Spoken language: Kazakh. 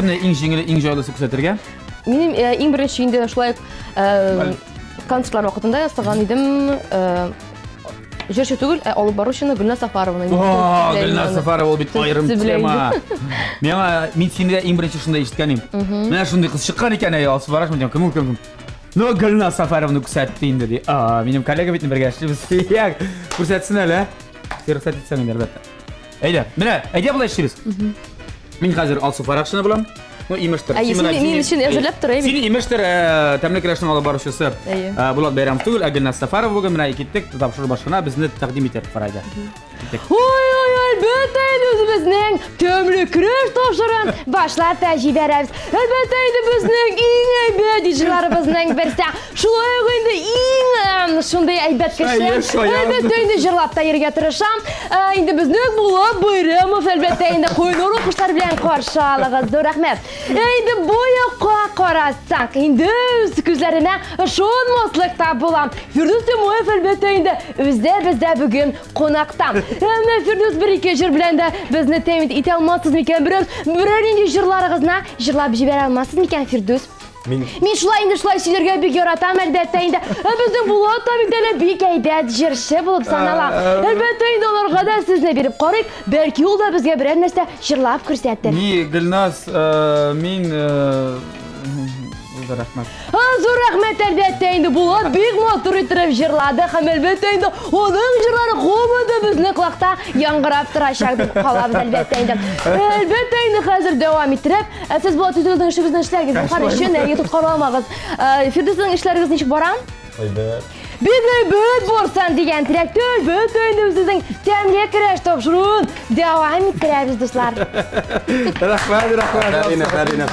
Сені ең жеңілі, ең жайлысы күзетірге? Менің ең бірінші үйінде шылай концертлар уақытында ястаған едім. Жерші түгіл, олып бару үшін Гүлназ Сафаровна. Гүлназ Сафарова ол бет айырым тема. Мен сені ең бірінші шындай ешіткенім. Мен шындай қыз шыққан екен, алсы бараш, мен кім. Но Гүлназ Сафаровны күсәттейін деді. Менің коллега бетін бірге әшіліміз. Көрсәтсін әлі. Рұқсат етсең енді әлбәтті. Әйде бұлай іштеріз. Мен қазір алсы парақшыны бұлам. Имештер. Мен үшін әзірлеп тұр. Сені имештер тәмлік рәшінің алып барушысы Бұлат Байрам түгіл, Гүлназ Сафарова бүгін мына кеттік, тапшыру башына бізді тәқдим етер қарайды. Әлбәттә инде үзебезнең тәмле көрәш тапшырын башлата җибәрәбез. Әлбәттә инде безнең иң әйбәт җырларыбызның берсе. Шулай ук инде иң шундый әйбәт кеше. Әлбәттә инде җырлап та йөргә тырышам. Инде безнең Булат Байрамов әлбәттә инде куйнуры кушлар белән каршы алыгыз. Зур рәхмәт. Инде буякка карасак, инде үз күзләренә ышанмаслык та булам. Фирдус Тимоев әлбәттә инде бездә бүген қонақта. Фирдус бір-ике жыр білән дә безне тәмин ите алмассыз микән берәр инде җырларыгызны җырлап җибәрә алмассыз микән Фирдус? Мен шулай инде шулай сөйләргә бик яратам әлбәттә инде. Безнең Булат та бит әле бик әйбәт җырчы булып санала. Әлбәттә инде аларга да сезне биреп карыйк. Бәлки ул да безгә берәр нәрсә җырлап күрсәтер. Гөлназ, мин рәхмәт. Зур рәхмәт әлбәттә инде Булат бик матур итеп җырлады һәм әлбәттә инде аның җырлары һаман безнең кулакта яңгырап торачак дип калабыз әлбәттә инде. Әлбәттә инде хәзер дәвам иттереп, сез Булат үзегезнең эшегезне эшләгез. Караш өчен YouTube карамагыз. Фирдусның эшләрегез ничек бара? Әйбәт. Бик әйбәт барсан дигән теләктә әлбәттә инде сезнең тәмле көрәш тапшыруын дәвам иттерәбез дуслар. Рәхмәт. Фәрина.